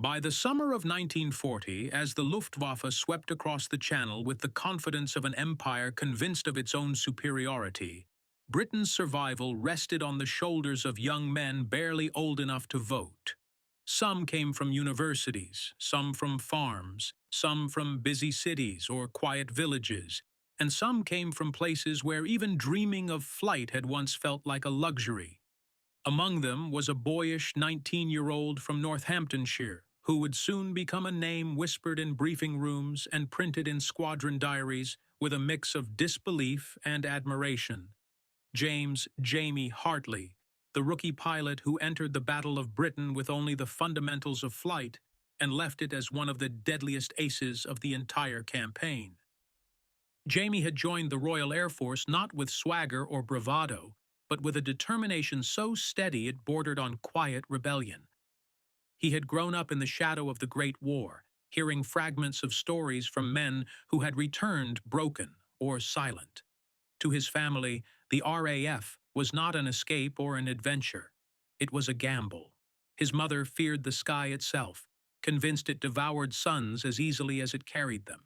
By the summer of 1940, as the Luftwaffe swept across the Channel with the confidence of an empire convinced of its own superiority, Britain's survival rested on the shoulders of young men barely old enough to vote. Some came from universities, some from farms, some from busy cities or quiet villages, and some came from places where even dreaming of flight had once felt like a luxury. Among them was a boyish 19-year-old from Northamptonshire, who would soon become a name whispered in briefing rooms and printed in squadron diaries with a mix of disbelief and admiration. James "Jamie" Hartley, the rookie pilot who entered the Battle of Britain with only the fundamentals of flight and left it as one of the deadliest aces of the entire campaign. Jamie had joined the Royal Air Force not with swagger or bravado, but with a determination so steady it bordered on quiet rebellion. He had grown up in the shadow of the Great War, hearing fragments of stories from men who had returned broken or silent. To his family, the RAF was not an escape or an adventure. It was a gamble. His mother feared the sky itself, convinced it devoured sons as easily as it carried them.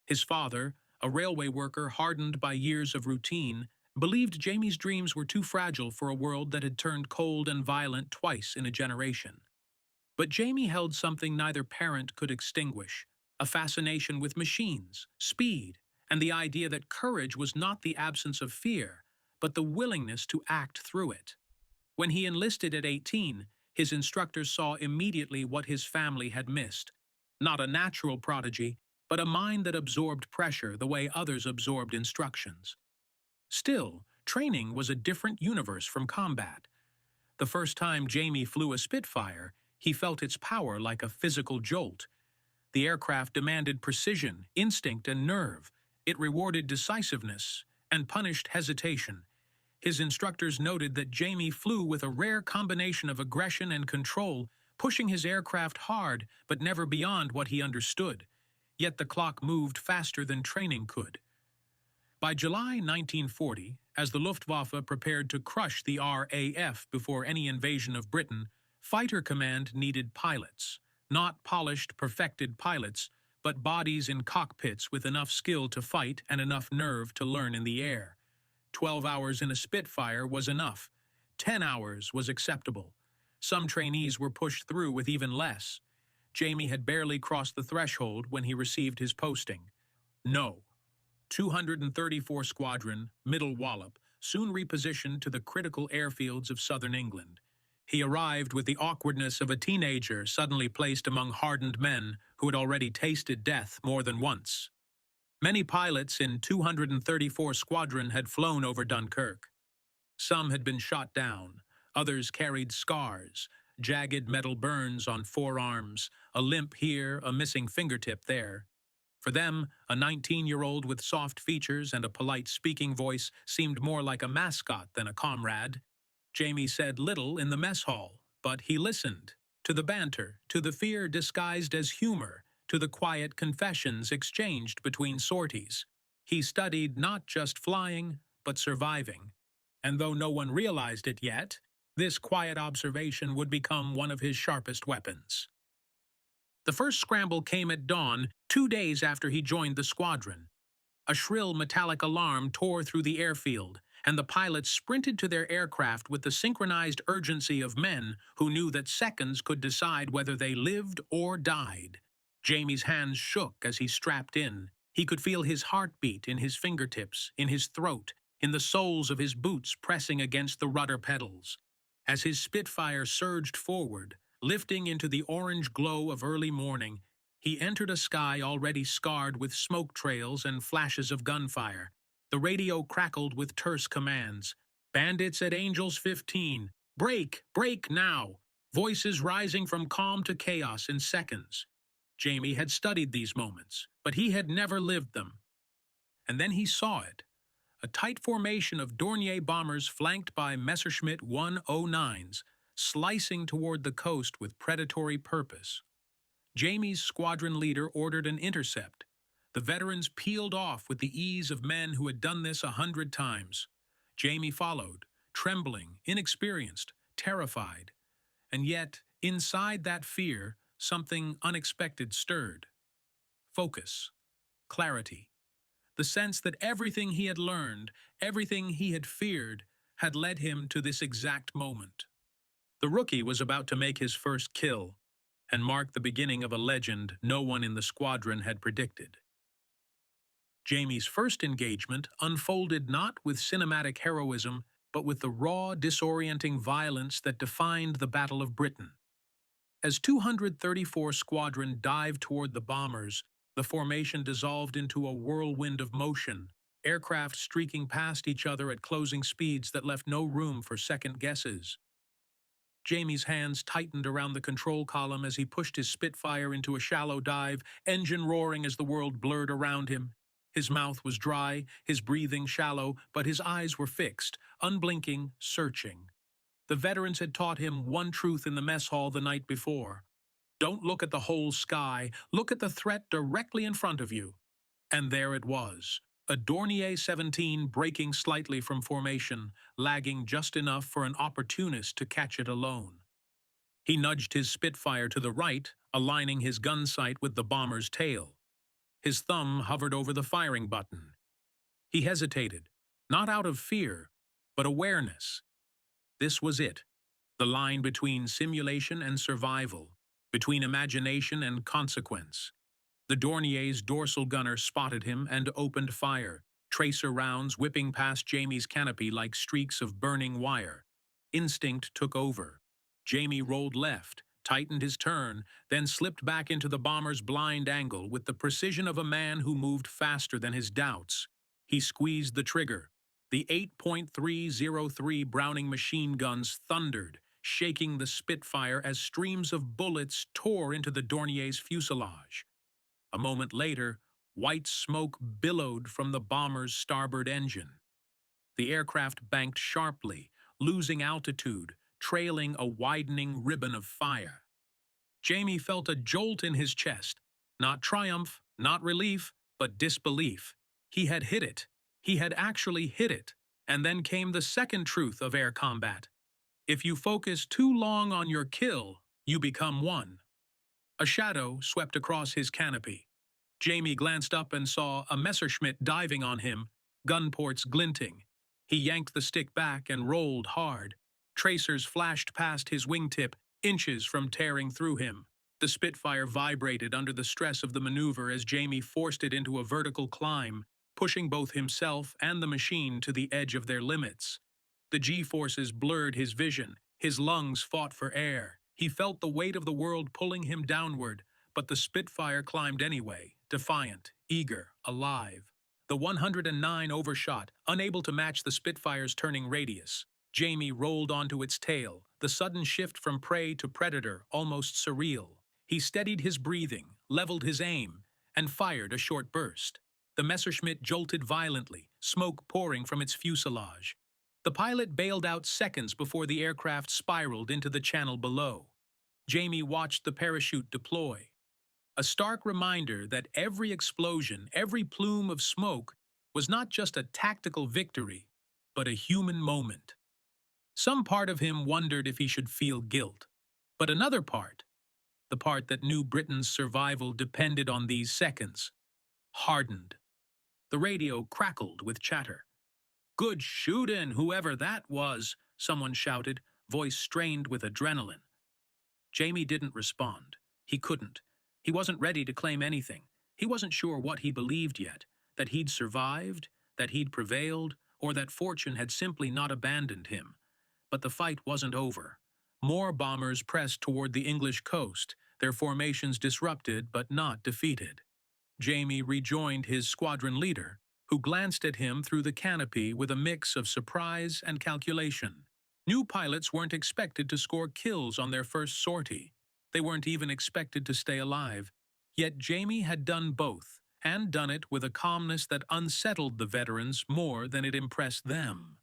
His father, a railway worker hardened by years of routine, believed Jamie's dreams were too fragile for a world that had turned cold and violent twice in a generation. But Jamie held something neither parent could extinguish, a fascination with machines, speed, and the idea that courage was not the absence of fear, but the willingness to act through it. When he enlisted at 18, his instructors saw immediately what his family had missed. Not a natural prodigy, but a mind that absorbed pressure the way others absorbed instructions. Still, training was a different universe from combat. The first time Jamie flew a Spitfire, he felt its power like a physical jolt. The aircraft demanded precision, instinct, and nerve. It rewarded decisiveness and punished hesitation. His instructors noted that Jamie flew with a rare combination of aggression and control, pushing his aircraft hard but never beyond what he understood. Yet the clock moved faster than training could. By July 1940, as the Luftwaffe prepared to crush the RAF before any invasion of Britain, Fighter Command needed pilots, not polished, perfected pilots, but bodies in cockpits with enough skill to fight and enough nerve to learn in the air. 12 hours in a Spitfire was enough. 10 hours was acceptable. Some trainees were pushed through with even less. Jamie had barely crossed the threshold when he received his posting. No. 234 Squadron, Middle Wallop, soon repositioned to the critical airfields of southern England. He arrived with the awkwardness of a teenager suddenly placed among hardened men who had already tasted death more than once. Many pilots in 234 Squadron had flown over Dunkirk. Some had been shot down, others carried scars, jagged metal burns on forearms, a limp here, a missing fingertip there. For them, a 19-year-old with soft features and a polite speaking voice seemed more like a mascot than a comrade. Jamie said little in the mess hall, but he listened, to the banter, to the fear disguised as humor, to the quiet confessions exchanged between sorties. He studied not just flying, but surviving. And though no one realized it yet, this quiet observation would become one of his sharpest weapons. The first scramble came at dawn, 2 days after he joined the squadron. A shrill metallic alarm tore through the airfield, and the pilots sprinted to their aircraft with the synchronized urgency of men who knew that seconds could decide whether they lived or died. Jamie's hands shook as he strapped in. He could feel his heartbeat in his fingertips, in his throat, in the soles of his boots pressing against the rudder pedals. As his Spitfire surged forward, lifting into the orange glow of early morning, he entered a sky already scarred with smoke trails and flashes of gunfire. The radio crackled with terse commands. Bandits at Angels 15. Break! Break now! Voices rising from calm to chaos in seconds. Jamie had studied these moments, but he had never lived them. And then he saw it. A tight formation of Dornier bombers flanked by Messerschmitt 109s, slicing toward the coast with predatory purpose. Jamie's squadron leader ordered an intercept. The veterans peeled off with the ease of men who had done this 100 times. Jamie followed, trembling, inexperienced, terrified. And yet, inside that fear, something unexpected stirred. Focus, clarity, the sense that everything he had learned, everything he had feared, had led him to this exact moment. The rookie was about to make his first kill and mark the beginning of a legend no one in the squadron had predicted. Jamie's first engagement unfolded not with cinematic heroism, but with the raw, disorienting violence that defined the Battle of Britain. As 234 Squadron dived toward the bombers, the formation dissolved into a whirlwind of motion, aircraft streaking past each other at closing speeds that left no room for second guesses. Jamie's hands tightened around the control column as he pushed his Spitfire into a shallow dive, engine roaring as the world blurred around him. His mouth was dry, his breathing shallow, but his eyes were fixed, unblinking, searching. The veterans had taught him one truth in the mess hall the night before. Don't look at the whole sky, look at the threat directly in front of you. And there it was, a Dornier 17 breaking slightly from formation, lagging just enough for an opportunist to catch it alone. He nudged his Spitfire to the right, aligning his gun sight with the bomber's tail. His thumb hovered over the firing button. He hesitated, not out of fear, but awareness. This was it, the line between simulation and survival, between imagination and consequence. The Dornier's dorsal gunner spotted him and opened fire, tracer rounds whipping past Jamie's canopy like streaks of burning wire. Instinct took over. Jamie rolled left, tightened his turn, then slipped back into the bomber's blind angle with the precision of a man who moved faster than his doubts. He squeezed the trigger. The 8.303 Browning machine guns thundered, shaking the Spitfire as streams of bullets tore into the Dornier's fuselage. A moment later, white smoke billowed from the bomber's starboard engine. The aircraft banked sharply, losing altitude, trailing a widening ribbon of fire. Jamie felt a jolt in his chest, not triumph, not relief, but disbelief. He had hit it. He had actually hit it. And then came the second truth of air combat. If you focus too long on your kill, you become one. A shadow swept across his canopy. Jamie glanced up and saw a Messerschmitt diving on him, gun ports glinting. He yanked the stick back and rolled hard. Tracers flashed past his wingtip, inches from tearing through him. The Spitfire vibrated under the stress of the maneuver as Jamie forced it into a vertical climb, pushing both himself and the machine to the edge of their limits. The G-forces blurred his vision. His lungs fought for air. He felt the weight of the world pulling him downward, but the Spitfire climbed anyway, defiant, eager, alive. The 109 overshot, unable to match the Spitfire's turning radius. Jamie rolled onto its tail, the sudden shift from prey to predator almost surreal. He steadied his breathing, leveled his aim, and fired a short burst. The Messerschmitt jolted violently, smoke pouring from its fuselage. The pilot bailed out seconds before the aircraft spiraled into the channel below. Jamie watched the parachute deploy. A stark reminder that every explosion, every plume of smoke, was not just a tactical victory, but a human moment. Some part of him wondered if he should feel guilt, but another part, the part that knew Britain's survival depended on these seconds, hardened. The radio crackled with chatter. "Good shootin', whoever that was," someone shouted, voice strained with adrenaline. Jamie didn't respond. He couldn't. He wasn't ready to claim anything. He wasn't sure what he believed yet, that he'd survived, that he'd prevailed, or that fortune had simply not abandoned him. But the fight wasn't over. More bombers pressed toward the English coast, their formations disrupted but not defeated. Jamie rejoined his squadron leader, who glanced at him through the canopy with a mix of surprise and calculation. New pilots weren't expected to score kills on their first sortie. They weren't even expected to stay alive. Yet Jamie had done both, and done it with a calmness that unsettled the veterans more than it impressed them.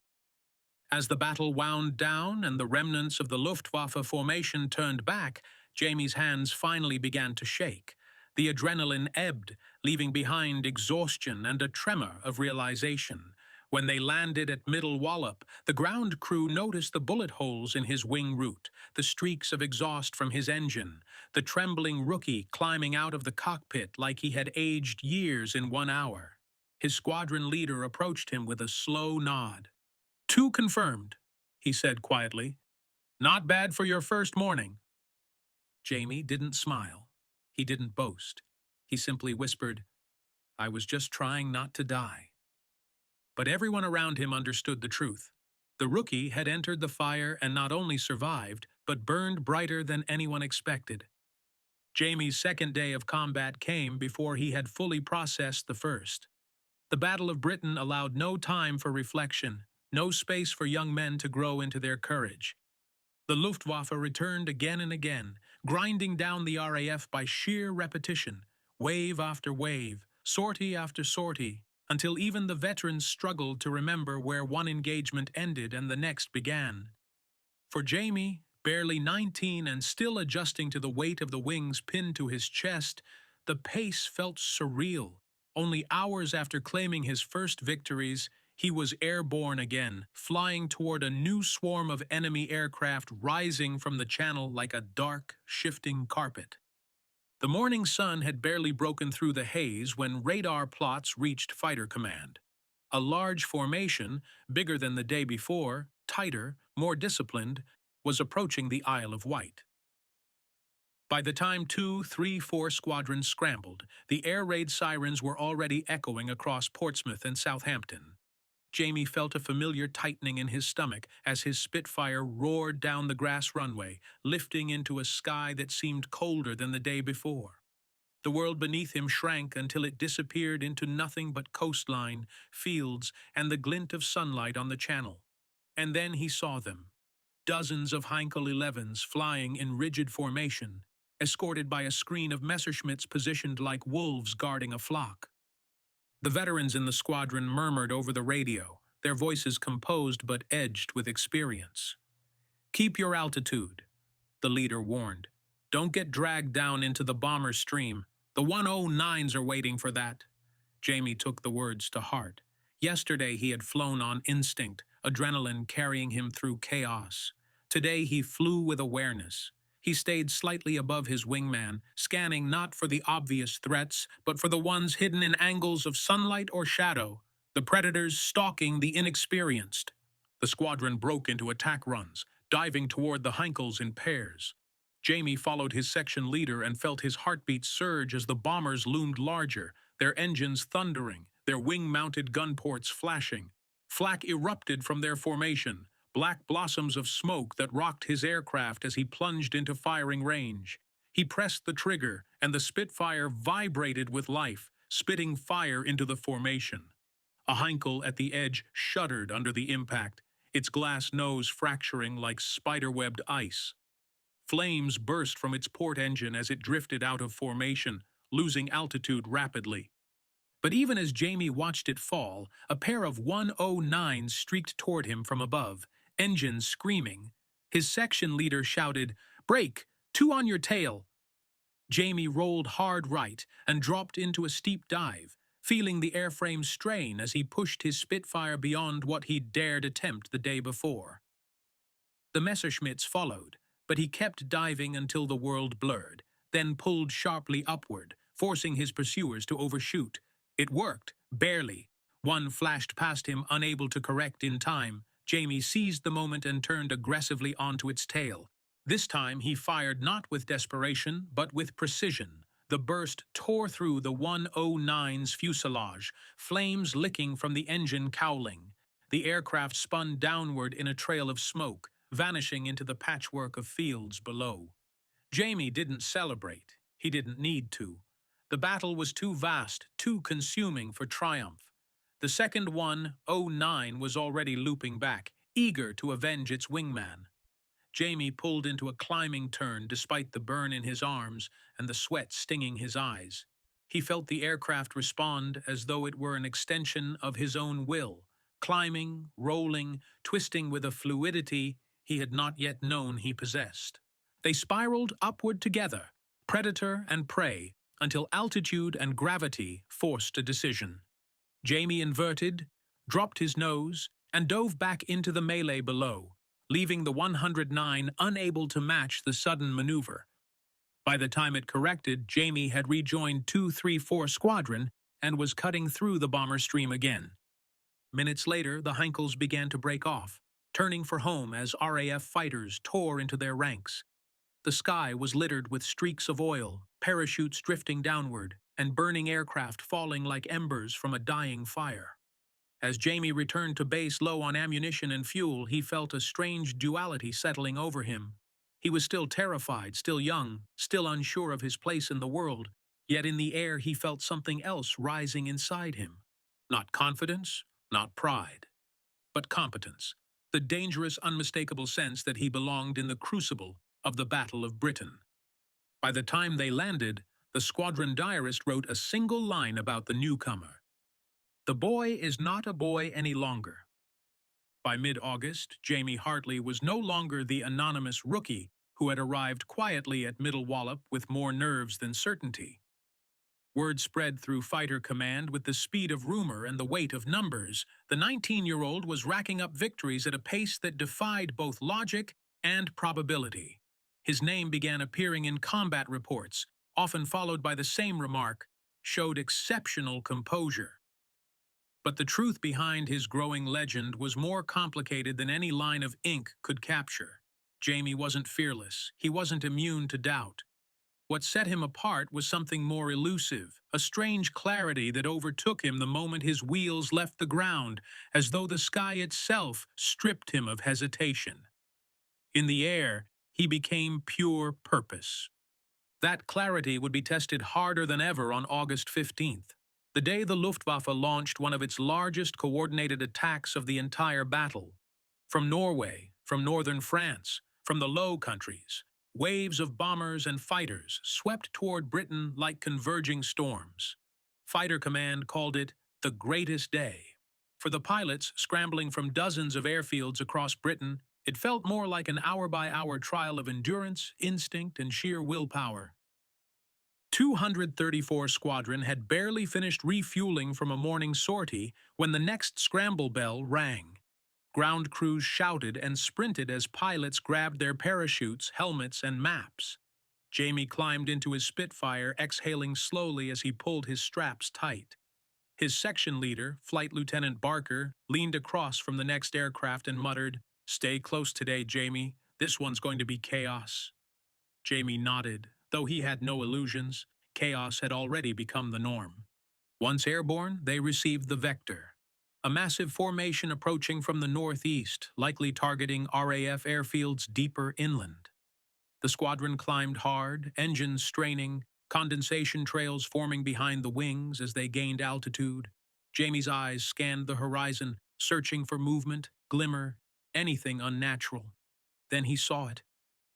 As the battle wound down and the remnants of the Luftwaffe formation turned back, Jamie's hands finally began to shake. The adrenaline ebbed, leaving behind exhaustion and a tremor of realization. When they landed at Middle Wallop, the ground crew noticed the bullet holes in his wing root, the streaks of exhaust from his engine, the trembling rookie climbing out of the cockpit like he had aged years in 1 hour. His squadron leader approached him with a slow nod. "Two confirmed," he said quietly. "Not bad for your first morning." Jamie didn't smile. He didn't boast. He simply whispered, "I was just trying not to die." But everyone around him understood the truth. The rookie had entered the fire and not only survived, but burned brighter than anyone expected. Jamie's second day of combat came before he had fully processed the first. The Battle of Britain allowed no time for reflection, no space for young men to grow into their courage. The Luftwaffe returned again and again, grinding down the RAF by sheer repetition, wave after wave, sortie after sortie, until even the veterans struggled to remember where one engagement ended and the next began. For Jamie, barely 19 and still adjusting to the weight of the wings pinned to his chest, the pace felt surreal. Only hours after claiming his first victories, he was airborne again, flying toward a new swarm of enemy aircraft rising from the channel like a dark, shifting carpet. The morning sun had barely broken through the haze when radar plots reached Fighter Command. A large formation, bigger than the day before, tighter, more disciplined, was approaching the Isle of Wight. By the time 2, 3, 4 squadrons scrambled, the air raid sirens were already echoing across Portsmouth and Southampton. Jamie felt a familiar tightening in his stomach as his Spitfire roared down the grass runway, lifting into a sky that seemed colder than the day before. The world beneath him shrank until it disappeared into nothing but coastline, fields, and the glint of sunlight on the channel. And then he saw them. Dozens of Heinkel 11s flying in rigid formation, escorted by a screen of Messerschmitts positioned like wolves guarding a flock. The veterans in the squadron murmured over the radio, their voices composed but edged with experience. "Keep your altitude," the leader warned. "Don't get dragged down into the bomber stream. The 109s are waiting for that." Jamie took the words to heart. Yesterday he had flown on instinct, adrenaline carrying him through chaos. Today he flew with awareness. He stayed slightly above his wingman, scanning not for the obvious threats, but for the ones hidden in angles of sunlight or shadow, the predators stalking the inexperienced. The squadron broke into attack runs, diving toward the Heinkels in pairs. Jamie followed his section leader and felt his heartbeat surge as the bombers loomed larger, their engines thundering, their wing-mounted gun ports flashing. Flak erupted from their formation, black blossoms of smoke that rocked his aircraft as he plunged into firing range. He pressed the trigger, and the Spitfire vibrated with life, spitting fire into the formation. A Heinkel at the edge shuddered under the impact, its glass nose fracturing like spiderwebbed ice. Flames burst from its port engine as it drifted out of formation, losing altitude rapidly. But even as Jamie watched it fall, a pair of 109s streaked toward him from above, engines screaming. His section leader shouted, "Brake! 2 on your tail!" Jamie rolled hard right and dropped into a steep dive, feeling the airframe strain as he pushed his Spitfire beyond what he'd dared attempt the day before. The Messerschmitts followed, but he kept diving until the world blurred, then pulled sharply upward, forcing his pursuers to overshoot. It worked, barely. One flashed past him, unable to correct in time. Jamie seized the moment and turned aggressively onto its tail. This time he fired not with desperation, but with precision. The burst tore through the 109's fuselage, flames licking from the engine cowling. The aircraft spun downward in a trail of smoke, vanishing into the patchwork of fields below. Jamie didn't celebrate. He didn't need to. The battle was too vast, too consuming for triumph. The second 109 was already looping back, eager to avenge its wingman. Jamie pulled into a climbing turn despite the burn in his arms and the sweat stinging his eyes. He felt the aircraft respond as though it were an extension of his own will, climbing, rolling, twisting with a fluidity he had not yet known he possessed. They spiraled upward together, predator and prey, until altitude and gravity forced a decision. Jamie inverted, dropped his nose, and dove back into the melee below, leaving the 109 unable to match the sudden maneuver. By the time it corrected, Jamie had rejoined 234 Squadron and was cutting through the bomber stream again. Minutes later, the Heinkels began to break off, turning for home as RAF fighters tore into their ranks. The sky was littered with streaks of oil, parachutes drifting downward, and burning aircraft falling like embers from a dying fire. As Jamie returned to base low on ammunition and fuel, he felt a strange duality settling over him. He was still terrified, still young, still unsure of his place in the world, yet in the air he felt something else rising inside him. Not confidence, not pride, but competence, the dangerous, unmistakable sense that he belonged in the crucible of the Battle of Britain. By the time they landed, the squadron diarist wrote a single line about the newcomer. The boy is not a boy any longer. By mid-August, Jamie Hartley was no longer the anonymous rookie who had arrived quietly at Middle Wallop with more nerves than certainty. Word spread through fighter command with the speed of rumor and the weight of numbers. The 19-year-old was racking up victories at a pace that defied both logic and probability. His name began appearing in combat reports, often followed by the same remark, "showed exceptional composure." But the truth behind his growing legend was more complicated than any line of ink could capture. Jamie wasn't fearless. He wasn't immune to doubt. What set him apart was something more elusive, a strange clarity that overtook him the moment his wheels left the ground, as though the sky itself stripped him of hesitation. In the air, he became pure purpose. That clarity would be tested harder than ever on August 15th. The day the Luftwaffe launched one of its largest coordinated attacks of the entire battle. From Norway, from northern France, from the Low Countries, waves of bombers and fighters swept toward Britain like converging storms. Fighter Command called it the greatest day. For the pilots scrambling from dozens of airfields across Britain, it felt more like an hour-by-hour trial of endurance, instinct, and sheer willpower. 234 Squadron had barely finished refueling from a morning sortie when the next scramble bell rang. Ground crews shouted and sprinted as pilots grabbed their parachutes, helmets, and maps. Jamie climbed into his Spitfire, exhaling slowly as he pulled his straps tight. His section leader, Flight Lieutenant Barker, leaned across from the next aircraft and muttered, "Stay close today, Jamie. This one's going to be chaos." Jamie nodded. Though he had no illusions, chaos had already become the norm. Once airborne, they received the vector. A massive formation approaching from the northeast, likely targeting RAF airfields deeper inland. The squadron climbed hard, engines straining, condensation trails forming behind the wings as they gained altitude. Jamie's eyes scanned the horizon, searching for movement, glimmer, anything unnatural. Then he saw it.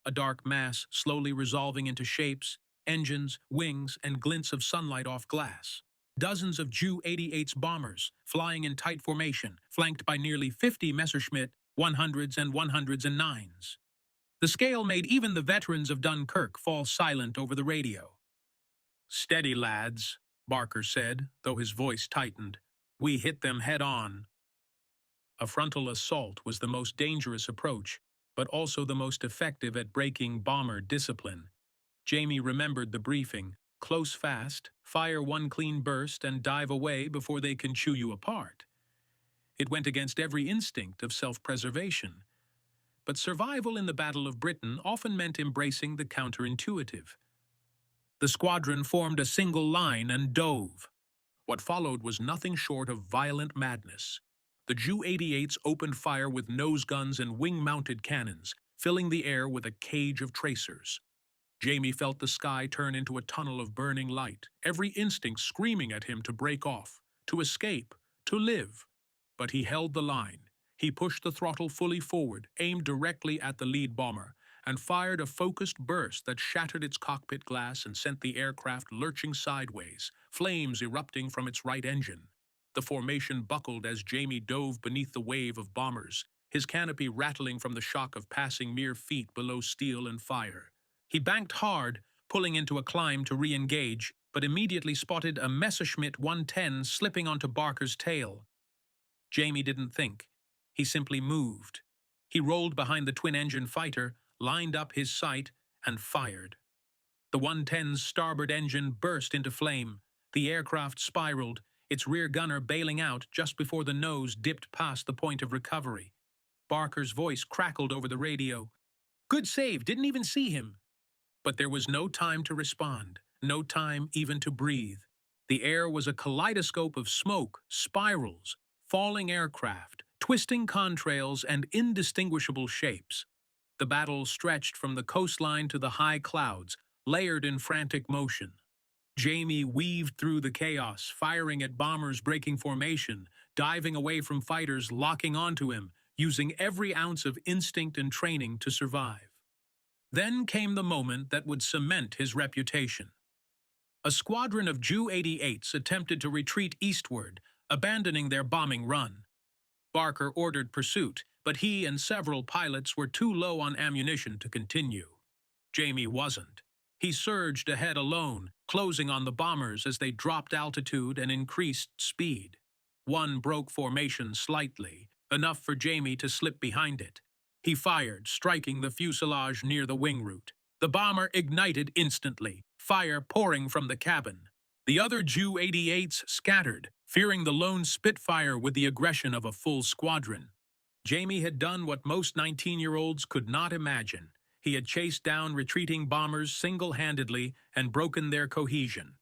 A dark mass slowly resolving into shapes, engines, wings, and glints of sunlight off glass. Dozens of Ju-88's bombers, flying in tight formation, flanked by nearly 50 Messerschmitt 100s and 109s. The scale made even the veterans of Dunkirk fall silent over the radio. "Steady, lads," Barker said, though his voice tightened. "We hit them head on." A frontal assault was the most dangerous approach, but also the most effective at breaking bomber discipline. Jamie remembered the briefing: close fast, fire one clean burst, and dive away before they can chew you apart. It went against every instinct of self-preservation. But survival in the Battle of Britain often meant embracing the counterintuitive. The squadron formed a single line and dove. What followed was nothing short of violent madness. The Ju-88s opened fire with nose guns and wing-mounted cannons, filling the air with a cage of tracers. Jamie felt the sky turn into a tunnel of burning light, every instinct screaming at him to break off, to escape, to live. But he held the line. He pushed the throttle fully forward, aimed directly at the lead bomber, and fired a focused burst that shattered its cockpit glass and sent the aircraft lurching sideways, flames erupting from its right engine. The formation buckled as Jamie dove beneath the wave of bombers, his canopy rattling from the shock of passing mere feet below steel and fire. He banked hard, pulling into a climb to re-engage, but immediately spotted a Messerschmitt 110 slipping onto Barker's tail. Jamie didn't think. He simply moved. He rolled behind the twin-engine fighter, lined up his sight, and fired. The 110's starboard engine burst into flame. The aircraft spiraled, its rear gunner bailing out just before the nose dipped past the point of recovery. Barker's voice crackled over the radio. "Good save, didn't even see him." But there was no time to respond, no time even to breathe. The air was a kaleidoscope of smoke, spirals, falling aircraft, twisting contrails, and indistinguishable shapes. The battle stretched from the coastline to the high clouds, layered in frantic motion. Jamie weaved through the chaos, firing at bombers breaking formation, diving away from fighters locking onto him, using every ounce of instinct and training to survive. Then came the moment that would cement his reputation. A squadron of Ju-88s attempted to retreat eastward, abandoning their bombing run. Barker ordered pursuit, but he and several pilots were too low on ammunition to continue. Jamie wasn't. He surged ahead alone, closing on the bombers as they dropped altitude and increased speed. One broke formation slightly, enough for Jamie to slip behind it. He fired, striking the fuselage near the wing root. The bomber ignited instantly, fire pouring from the cabin. The other Ju-88s scattered, fearing the lone Spitfire with the aggression of a full squadron. Jamie had done what most 19-year-olds could not imagine. He had chased down retreating bombers single-handedly and broken their cohesion.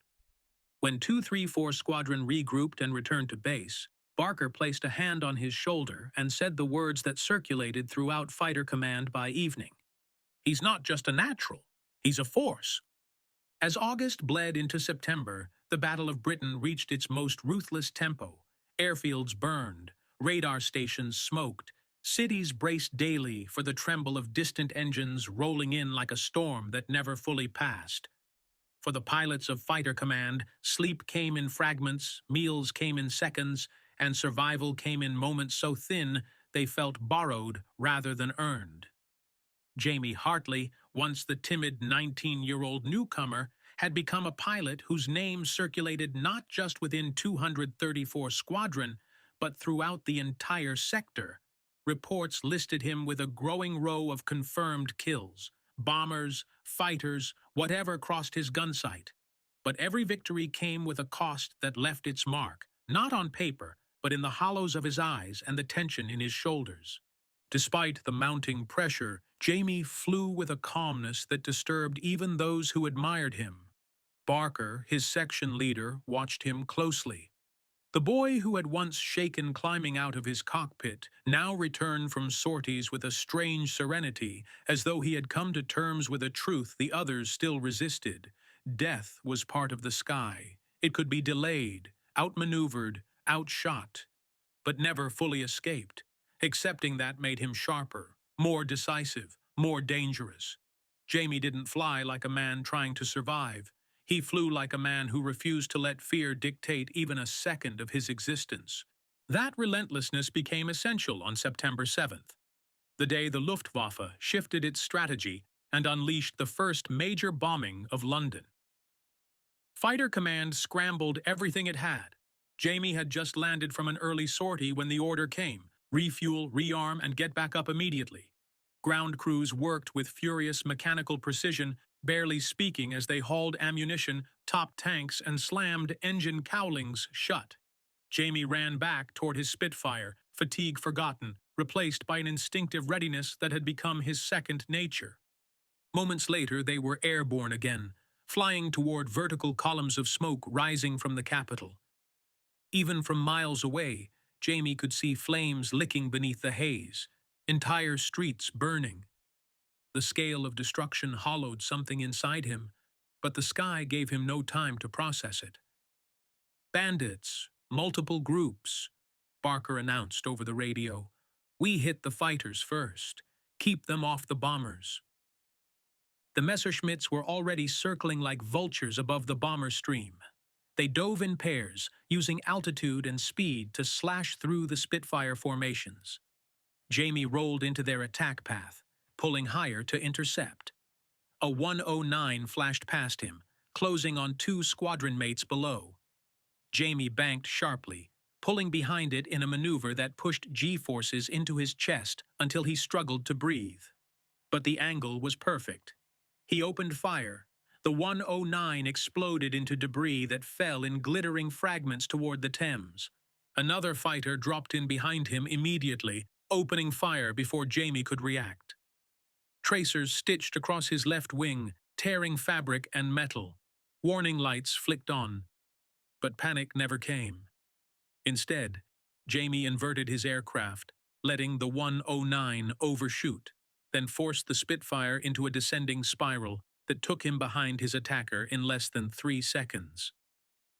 When 234 Squadron regrouped and returned to base, Barker placed a hand on his shoulder and said the words that circulated throughout Fighter Command by evening. "He's not just a natural, he's a force." As August bled into September, the Battle of Britain reached its most ruthless tempo. Airfields burned, radar stations smoked, cities braced daily for the tremble of distant engines rolling in like a storm that never fully passed. For the pilots of Fighter Command, sleep came in fragments, meals came in seconds, and survival came in moments so thin they felt borrowed rather than earned. Jamie Hartley, once the timid 19-year-old newcomer, had become a pilot whose name circulated not just within 234 Squadron, but throughout the entire sector. Reports listed him with a growing row of confirmed kills. Bombers, fighters, whatever crossed his gun sight. But every victory came with a cost that left its mark, not on paper, but in the hollows of his eyes and the tension in his shoulders. Despite the mounting pressure, Jamie flew with a calmness that disturbed even those who admired him. Barker, his section leader, watched him closely. The boy who had once shaken climbing out of his cockpit now returned from sorties with a strange serenity, as though he had come to terms with a truth the others still resisted. Death was part of the sky. It could be delayed, outmaneuvered, outshot, but never fully escaped. Accepting that made him sharper, more decisive, more dangerous. Jamie didn't fly like a man trying to survive. He flew like a man who refused to let fear dictate even a second of his existence. That relentlessness became essential on September 7th, the day the Luftwaffe shifted its strategy and unleashed the first major bombing of London. Fighter Command scrambled everything it had. Jamie had just landed from an early sortie when the order came: refuel, rearm, and get back up immediately. Ground crews worked with furious mechanical precision, barely speaking as they hauled ammunition, topped tanks, and slammed engine cowlings shut. Jamie ran back toward his Spitfire, fatigue forgotten, replaced by an instinctive readiness that had become his second nature. Moments later, they were airborne again, flying toward vertical columns of smoke rising from the capital. Even from miles away, Jamie could see flames licking beneath the haze, entire streets burning. The scale of destruction hollowed something inside him, but the sky gave him no time to process it. "Bandits, multiple groups," Barker announced over the radio. "We hit the fighters first. Keep them off the bombers." The Messerschmitts were already circling like vultures above the bomber stream. They dove in pairs, using altitude and speed to slash through the Spitfire formations. Jamie rolled into their attack path, pulling higher to intercept. A 109 flashed past him, closing on two squadron mates below. Jamie banked sharply, pulling behind it in a maneuver that pushed G-forces into his chest until he struggled to breathe. But the angle was perfect. He opened fire. The 109 exploded into debris that fell in glittering fragments toward the Thames. Another fighter dropped in behind him immediately, opening fire before Jamie could react. Tracers stitched across his left wing, tearing fabric and metal. Warning lights flicked on. But panic never came. Instead, Jamie inverted his aircraft, letting the 109 overshoot, then forced the Spitfire into a descending spiral that took him behind his attacker in less than 3 seconds.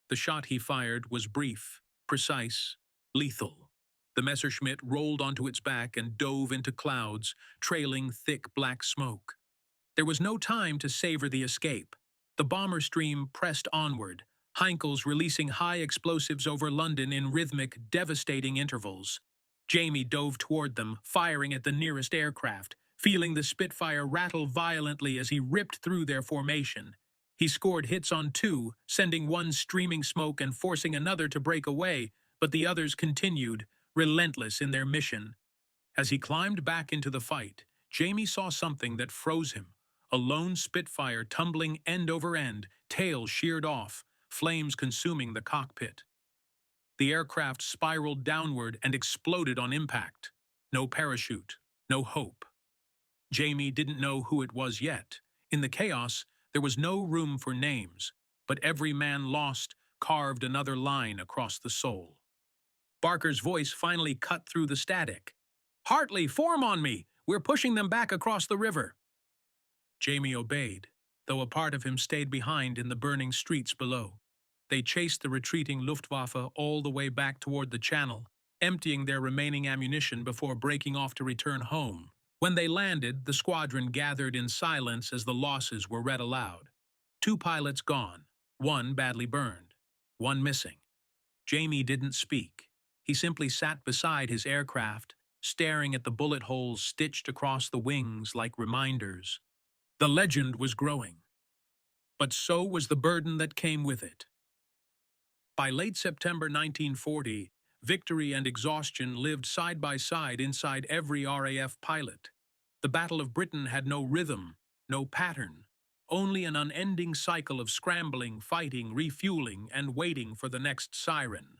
The shot he fired was brief, precise, lethal. The Messerschmitt rolled onto its back and dove into clouds, trailing thick black smoke. There was no time to savor the escape. The bomber stream pressed onward, Heinkel's releasing high explosives over London in rhythmic, devastating intervals. Jamie dove toward them, firing at the nearest aircraft, feeling the Spitfire rattle violently as he ripped through their formation. He scored hits on 2, sending one streaming smoke and forcing another to break away, but the others continued, relentless in their mission. As he climbed back into the fight, Jamie saw something that froze him. A lone Spitfire tumbling end over end, tail sheared off, flames consuming the cockpit. The aircraft spiraled downward and exploded on impact. No parachute, no hope. Jamie didn't know who it was yet. In the chaos, there was no room for names, but every man lost carved another line across the soul. Barker's voice finally cut through the static. "Hartley, form on me! We're pushing them back across the river." Jamie obeyed, though a part of him stayed behind in the burning streets below. They chased the retreating Luftwaffe all the way back toward the channel, emptying their remaining ammunition before breaking off to return home. When they landed, the squadron gathered in silence as the losses were read aloud. 2 pilots gone, 1 badly burned, 1 missing. Jamie didn't speak. He simply sat beside his aircraft, staring at the bullet holes stitched across the wings like reminders. The legend was growing, but so was the burden that came with it. By late September 1940, victory and exhaustion lived side by side inside every RAF pilot. The Battle of Britain had no rhythm, no pattern, only an unending cycle of scrambling, fighting, refueling, and waiting for the next siren.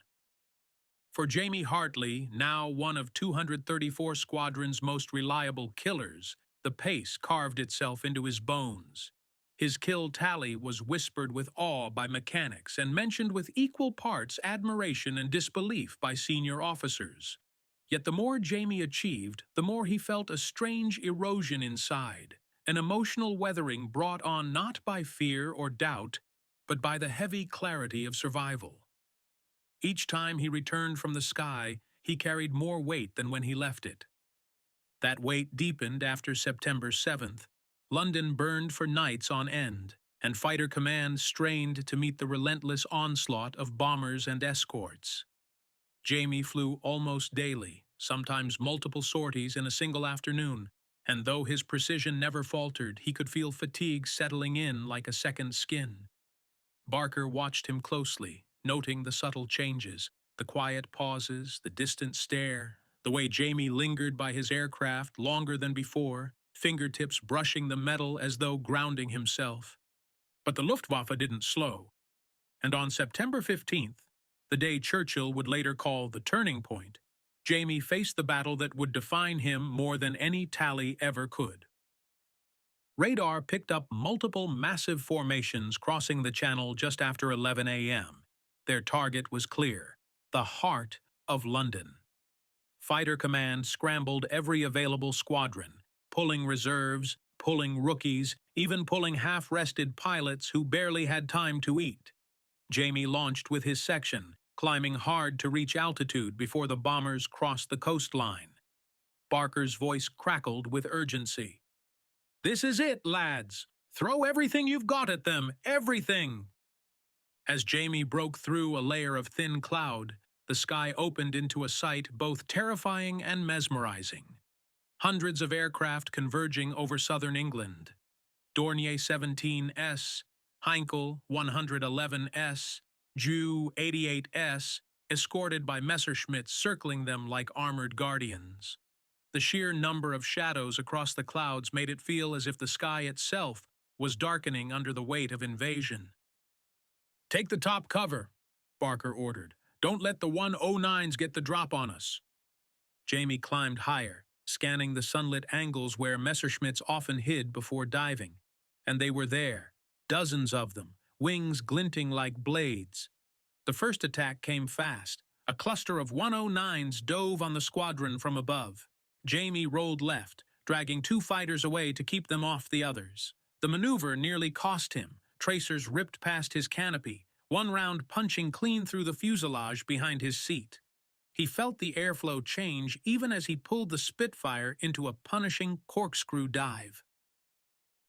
For Jamie Hartley, now one of 234 Squadron's most reliable killers, the pace carved itself into his bones. His kill tally was whispered with awe by mechanics and mentioned with equal parts admiration and disbelief by senior officers. Yet the more Jamie achieved, the more he felt a strange erosion inside, an emotional weathering brought on not by fear or doubt, but by the heavy clarity of survival. Each time he returned from the sky, he carried more weight than when he left it. That weight deepened after September 7th. London burned for nights on end, and Fighter Command strained to meet the relentless onslaught of bombers and escorts. Jamie flew almost daily, sometimes multiple sorties in a single afternoon, and though his precision never faltered, he could feel fatigue settling in like a second skin. Barker watched him closely, noting the subtle changes, the quiet pauses, the distant stare, the way Jamie lingered by his aircraft longer than before, fingertips brushing the metal as though grounding himself. But the Luftwaffe didn't slow. And on September 15th, the day Churchill would later call the turning point, Jamie faced the battle that would define him more than any tally ever could. Radar picked up multiple massive formations crossing the channel just after 11 a.m. Their target was clear, the heart of London. Fighter Command scrambled every available squadron, pulling reserves, pulling rookies, even pulling half-rested pilots who barely had time to eat. Jamie launched with his section, climbing hard to reach altitude before the bombers crossed the coastline. Barker's voice crackled with urgency. "This is it, lads! Throw everything you've got at them, everything!" As Jamie broke through a layer of thin cloud, the sky opened into a sight both terrifying and mesmerizing. Hundreds of aircraft converging over southern England. Dornier 17S, Heinkel 111S, Ju 88S, escorted by Messerschmitts circling them like armored guardians. The sheer number of shadows across the clouds made it feel as if the sky itself was darkening under the weight of invasion. "Take the top cover," Barker ordered. "Don't let the 109s get the drop on us." Jamie climbed higher, scanning the sunlit angles where Messerschmitts often hid before diving. And they were there, dozens of them, wings glinting like blades. The first attack came fast. A cluster of 109s dove on the squadron from above. Jamie rolled left, dragging two fighters away to keep them off the others. The maneuver nearly cost him. Tracers ripped past his canopy, one round punching clean through the fuselage behind his seat. He felt the airflow change even as he pulled the Spitfire into a punishing corkscrew dive.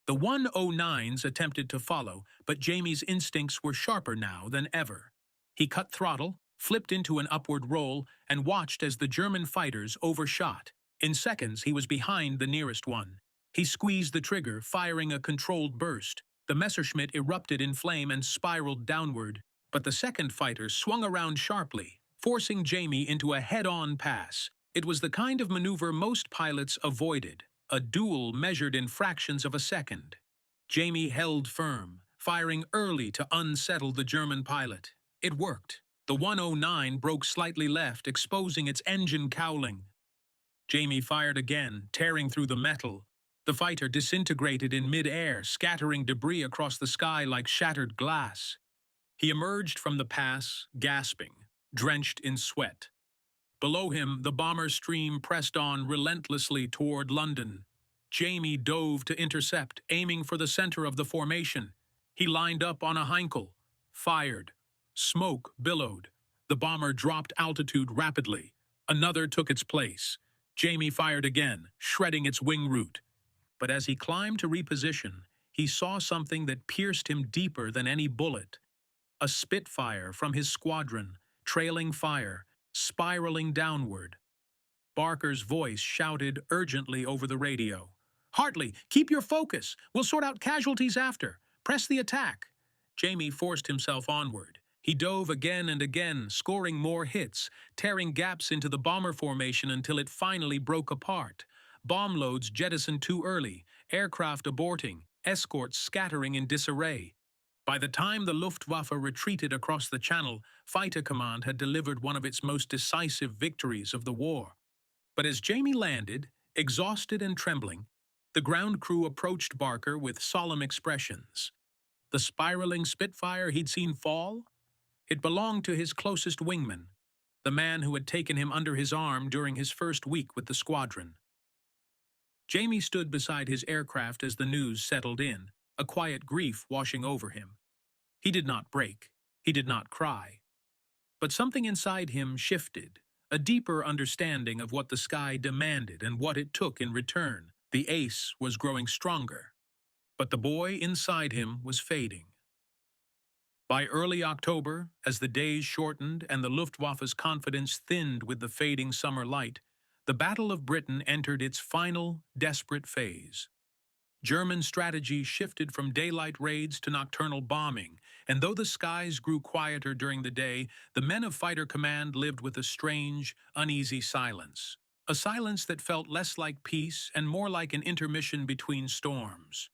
The 109s attempted to follow, but Jamie's instincts were sharper now than ever. He cut throttle, flipped into an upward roll, and watched as the German fighters overshot. In seconds, he was behind the nearest one. He squeezed the trigger, firing a controlled burst. The Messerschmitt erupted in flame and spiraled downward, but the second fighter swung around sharply, forcing Jamie into a head-on pass. It was the kind of maneuver most pilots avoided, a duel measured in fractions of a second. Jamie held firm, firing early to unsettle the German pilot. It worked. The 109 broke slightly left, exposing its engine cowling. Jamie fired again, tearing through the metal. The fighter disintegrated in mid-air, scattering debris across the sky like shattered glass. He emerged from the pass, gasping, drenched in sweat. Below him, the bomber stream pressed on relentlessly toward London. Jamie dove to intercept, aiming for the center of the formation. He lined up on a Heinkel, fired. Smoke billowed. The bomber dropped altitude rapidly. Another took its place. Jamie fired again, shredding its wing root. But as he climbed to reposition, he saw something that pierced him deeper than any bullet. A Spitfire from his squadron, trailing fire, spiraling downward. Barker's voice shouted urgently over the radio. "Hartley, keep your focus. We'll sort out casualties after. Press the attack." Jamie forced himself onward. He dove again and again, scoring more hits, tearing gaps into the bomber formation until it finally broke apart. Bomb loads jettisoned too early, aircraft aborting, escorts scattering in disarray. By the time the Luftwaffe retreated across the Channel, Fighter Command had delivered one of its most decisive victories of the war. But as Jamie landed, exhausted and trembling, the ground crew approached Barker with solemn expressions. The spiraling Spitfire he'd seen fall? It belonged to his closest wingman, the man who had taken him under his arm during his first week with the squadron. Jamie stood beside his aircraft as the news settled in, a quiet grief washing over him. He did not break. He did not cry. But something inside him shifted, a deeper understanding of what the sky demanded and what it took in return. The ace was growing stronger, but the boy inside him was fading. By early October, as the days shortened and the Luftwaffe's confidence thinned with the fading summer light, the Battle of Britain entered its final, desperate phase. German strategy shifted from daylight raids to nocturnal bombing, and though the skies grew quieter during the day, the men of Fighter Command lived with a strange, uneasy silence. A silence that felt less like peace and more like an intermission between storms.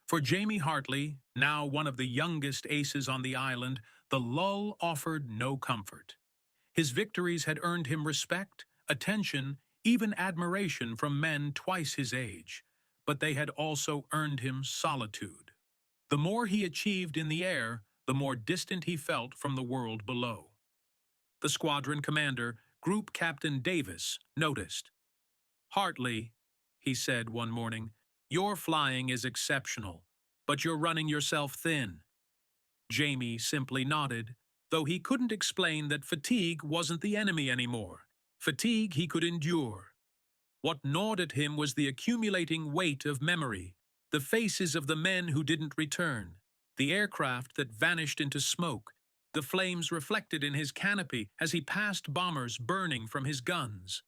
For Jamie Hartley, now one of the youngest aces on the island, the lull offered no comfort. His victories had earned him respect, attention, even admiration from men twice his age, but they had also earned him solitude. The more he achieved in the air, the more distant he felt from the world below. The squadron commander, Group Captain Davis, noticed. "Hartley," he said one morning, "your flying is exceptional, but you're running yourself thin." Jamie simply nodded, though he couldn't explain that fatigue wasn't the enemy anymore. Fatigue he could endure. What gnawed at him was the accumulating weight of memory, the faces of the men who didn't return, the aircraft that vanished into smoke, the flames reflected in his canopy as he passed bombers burning from his guns.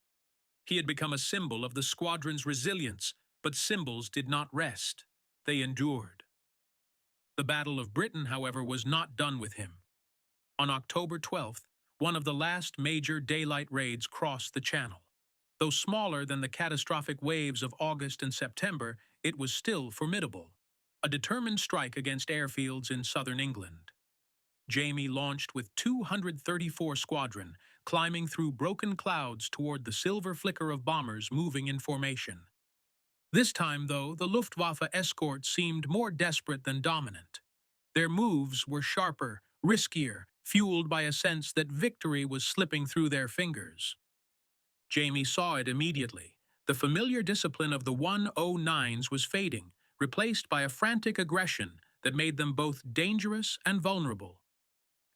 He had become a symbol of the squadron's resilience, but symbols did not rest. They endured. The Battle of Britain, however, was not done with him. On October 12th, one of the last major daylight raids crossed the Channel. Though smaller than the catastrophic waves of August and September, it was still formidable. A determined strike against airfields in southern England. Jamie launched with 234 Squadron, climbing through broken clouds toward the silver flicker of bombers moving in formation. This time, though, the Luftwaffe escort seemed more desperate than dominant. Their moves were sharper, riskier, fueled by a sense that victory was slipping through their fingers. Jamie saw it immediately. The familiar discipline of the 109s was fading, replaced by a frantic aggression that made them both dangerous and vulnerable.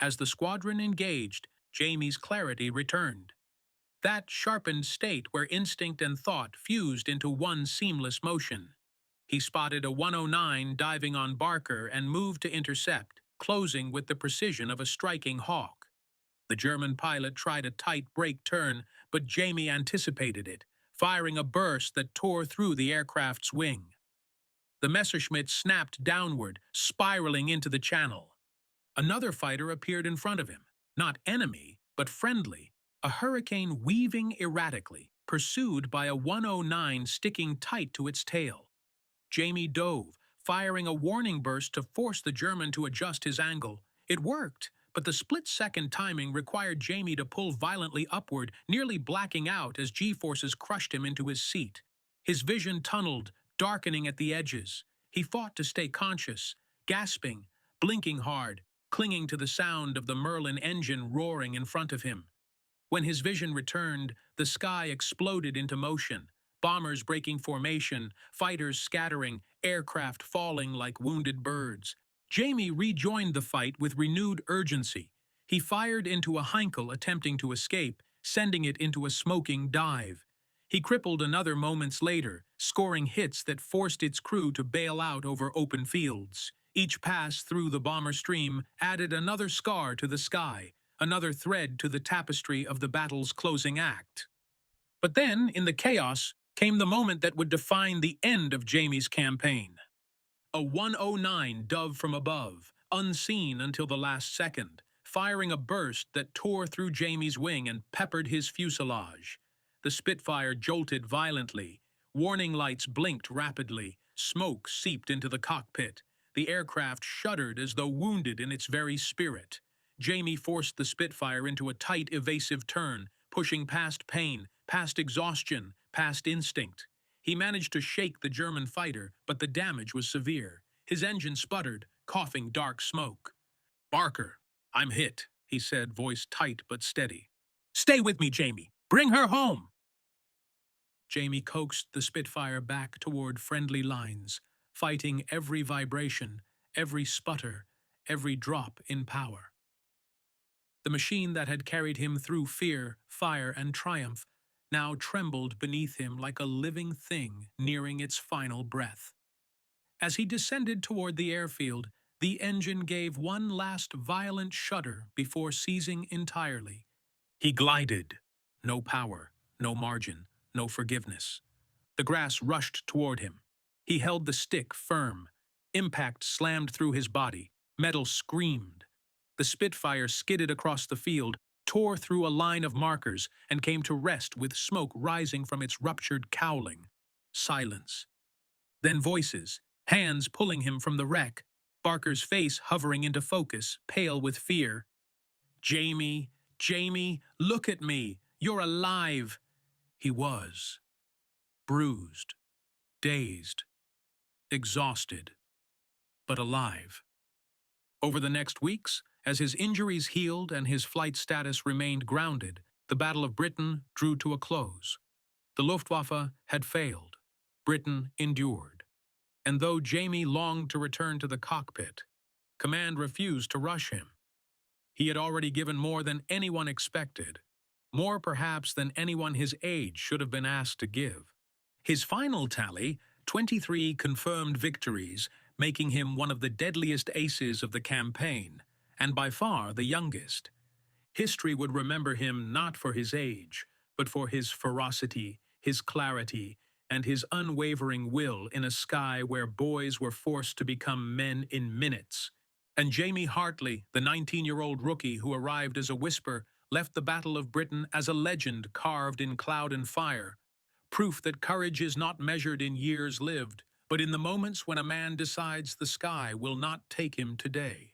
As the squadron engaged, Jamie's clarity returned. That sharpened state where instinct and thought fused into one seamless motion. He spotted a 109 diving on Barker and moved to intercept, closing with the precision of a striking hawk. The German pilot tried a tight brake turn, but Jamie anticipated it, firing a burst that tore through the aircraft's wing. The Messerschmitt snapped downward, spiraling into the channel. Another fighter appeared in front of him, not enemy, but friendly, a hurricane weaving erratically, pursued by a 109 sticking tight to its tail. Jamie dove, firing a warning burst to force the German to adjust his angle. It worked, but the split-second timing required Jamie to pull violently upward, nearly blacking out as G-forces crushed him into his seat. His vision tunneled, darkening at the edges. He fought to stay conscious, gasping, blinking hard, clinging to the sound of the Merlin engine roaring in front of him. When his vision returned, the sky exploded into motion. Bombers breaking formation, fighters scattering, aircraft falling like wounded birds. Jamie rejoined the fight with renewed urgency. He fired into a Heinkel attempting to escape, sending it into a smoking dive. He crippled another moments later, scoring hits that forced its crew to bail out over open fields. Each pass through the bomber stream added another scar to the sky, another thread to the tapestry of the battle's closing act. But then, in the chaos, came the moment that would define the end of Jamie's campaign. A 109 dove from above, unseen until the last second, firing a burst that tore through Jamie's wing and peppered his fuselage. The Spitfire jolted violently. Warning lights blinked rapidly. Smoke seeped into the cockpit. The aircraft shuddered as though wounded in its very spirit. Jamie forced the Spitfire into a tight, evasive turn, pushing past pain, past exhaustion, past instinct. He managed to shake the German fighter, but the damage was severe. His engine sputtered, coughing dark smoke. "Barker, I'm hit," he said, voice tight but steady. "Stay with me, Jamie. Bring her home." Jamie coaxed the Spitfire back toward friendly lines, fighting every vibration, every sputter, every drop in power. The machine that had carried him through fear, fire, and triumph now trembled beneath him like a living thing nearing its final breath. As he descended toward the airfield, the engine gave one last violent shudder before ceasing entirely. He glided. No power, no margin, no forgiveness. The grass rushed toward him. He held the stick firm. Impact slammed through his body. Metal screamed. The Spitfire skidded across the field, tore through a line of markers, and came to rest with smoke rising from its ruptured cowling. Silence. Then voices, hands pulling him from the wreck, Barker's face hovering into focus, pale with fear. "Jamie, Jamie, look at me. You're alive." He was. Bruised, dazed, exhausted, but alive. Over the next weeks, as his injuries healed and his flight status remained grounded, the Battle of Britain drew to a close. The Luftwaffe had failed. Britain endured. And though Jamie longed to return to the cockpit, command refused to rush him. He had already given more than anyone expected, more perhaps than anyone his age should have been asked to give. His final tally, 23 confirmed victories, making him one of the deadliest aces of the campaign, and by far the youngest. History would remember him not for his age, but for his ferocity, his clarity, and his unwavering will in a sky where boys were forced to become men in minutes. And Jamie Hartley, the 19-year-old rookie who arrived as a whisper, left the Battle of Britain as a legend carved in cloud and fire, proof that courage is not measured in years lived, but in the moments when a man decides the sky will not take him today.